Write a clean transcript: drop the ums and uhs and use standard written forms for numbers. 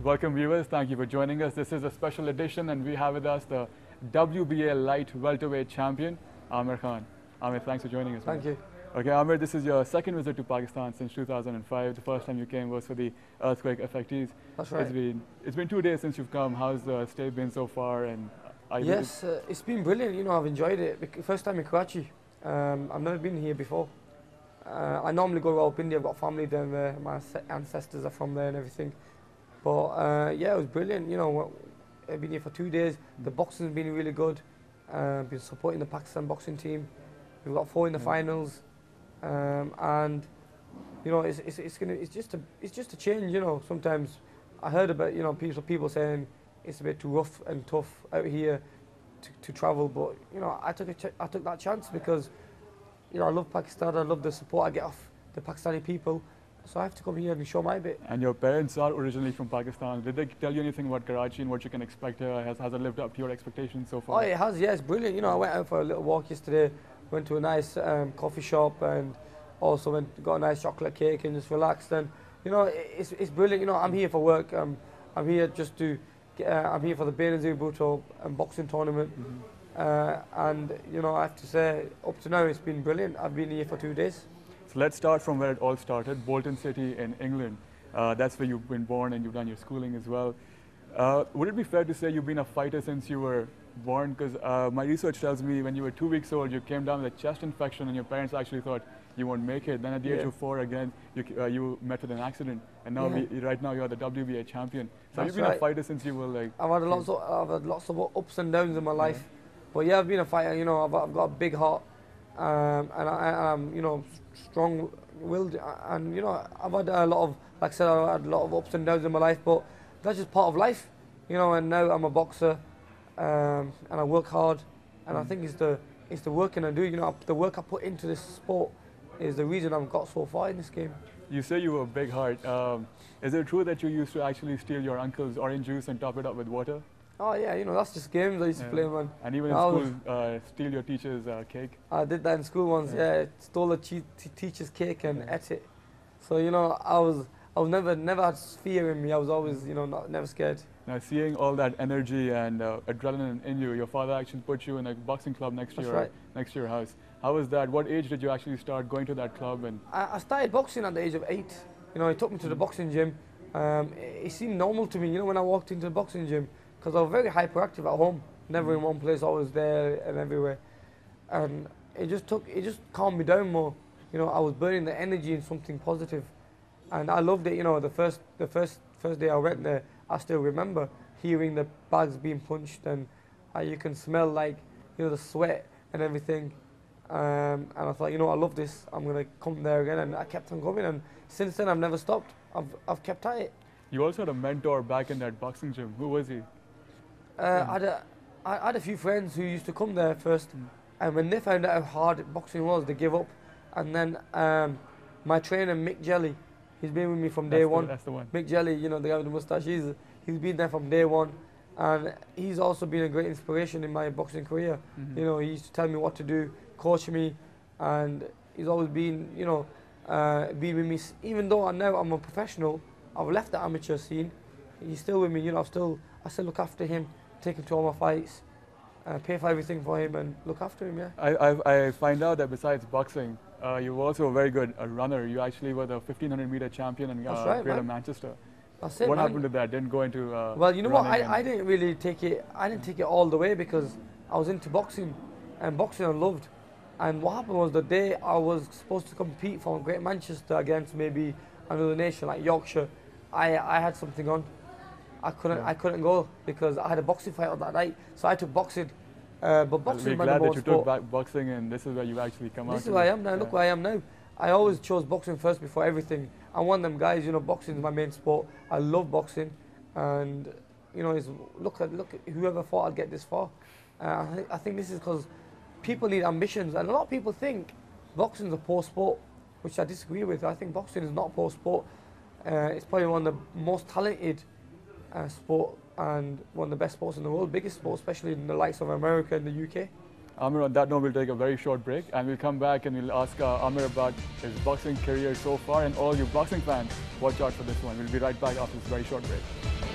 Welcome viewers, thank you for joining us. This is a special edition and we have with us the WBA light welterweight champion, Amir Khan. Amir, thanks for joining us. Thank you. Okay, Amir, this is your second visit to Pakistan since 2005. The first time you came was for the earthquake affectees. That's right. It's been 2 days since you've come. How's the stay been so far? And yes, it's been brilliant. You know, I've enjoyed it. First time in Karachi. I've never been here before. I normally go to India. I've got family down there. My ancestors are from there and everything. But yeah, it was brilliant. You know, I've been here for 2 days. The boxing's been really good. Been supporting the Pakistan boxing team. We've got 4 in the finals, and you know, it's just a change. You know, sometimes I heard about people saying it's a bit too rough and tough out here to travel, but you know, I took that chance because you know I love Pakistan. I love the support I get off the Pakistani people. So I have to come here and show my bit. And your parents are originally from Pakistan. Did they tell you anything about Karachi and what you can expect here? Has it lived up to your expectations so far? Oh, it has, yeah, it's brilliant. You know, I went out for a little walk yesterday, went to a nice coffee shop and also got a nice chocolate cake and just relaxed. And, you know, it's brilliant. You know, I'm here for work. I'm here just to, I'm here for the Benazir Bhutto boxing tournament. And, you know, I have to say, up to now, it's been brilliant. I've been here for 2 days. So let's start from where it all started, Bolton City in England. That's where you've been born and you've done your schooling as well. Would it be fair to say you've been a fighter since you were born? Because my research tells me when you were 2 weeks old, you came down with a chest infection and your parents actually thought you won't make it. Then at the age of 4 again, you met with an accident. And now right now you're the WBA champion. So you've been a fighter since you were like... I've had lots of ups and downs in my life. But yeah, I've been a fighter. You know, I've got a big heart. And I'm, you know, strong-willed, and you know, I've had a lot of, like I said, I've had a lot of ups and downs in my life, but that's just part of life, you know. And now I'm a boxer, and I work hard, and I think it's the working I do, you know, the work I put into this sport is the reason I've got so far in this game. You say you have a big heart. Is it true that you used to actually steal your uncle's orange juice and top it up with water? Oh yeah, you know, that's just games I used to play, man. And even in school, steal your teacher's cake? I did that in school once, yeah. Stole the teacher's cake and ate it. So, you know, I was never had fear in me. I was always, you know, never scared. Now, seeing all that energy and adrenaline in you, your father actually put you in a boxing club next to your house. How was that? What age did you actually start going to that club? And I started boxing at the age of 8. You know, he took me to the boxing gym. It seemed normal to me, you know, when I walked into the boxing gym, because I was very hyperactive at home, never in one place, always there and everywhere. And it just calmed me down more. You know, I was burning the energy in something positive. And I loved it, you know, the first day I went there, I still remember hearing the bags being punched and you can smell like, you know, the sweat and everything. And I thought, you know, I love this, I'm gonna come there again, and I kept on going, and since then I've never stopped. I've kept at it. You also had a mentor back in that boxing gym. Who was he? I had a few friends who used to come there first, and when they found out how hard boxing was, they gave up. And then my trainer, Mick Jelly, he's been with me from day one. That's the one. Mick Jelly, you know, the guy with the moustache, he's been there from day one. And he's also been a great inspiration in my boxing career. You know, he used to tell me what to do, coach me, and he's always been, you know, been with me. Even though now I'm a professional, I've left the amateur scene, he's still with me, you know, I still look after him, take him to all my fights, pay for everything for him and look after him, yeah. I find out that besides boxing, you're also a very good runner. You actually were the 1500 meter champion in Greater Manchester. That's it, what happened to that? Didn't go into well, you know what, I didn't really take it, all the way because I was into boxing, and boxing I loved. And what happened was the day I was supposed to compete for Greater Manchester against maybe another nation like Yorkshire, I had something on. I couldn't go because I had a boxing fight on that night, so I took boxing. But boxing is my number one sport. We're glad that you took back boxing, and this is where you actually come out. This is where I am now. Look where I am now. I always chose boxing first before everything. I'm one of them guys. You know, boxing is my main sport. I love boxing, and you know, look at whoever thought I'd get this far. I think this is because people need ambitions, and a lot of people think boxing is a poor sport, which I disagree with. I think boxing is not a poor sport. It's probably one of the most talented sport and one of the best sports in the world, biggest sport, especially in the likes of America and the UK. Amir, on that note, we'll take a very short break and we'll come back and we'll ask Amir about his boxing career so far, and all you boxing fans, watch out for this one. We'll be right back after this very short break.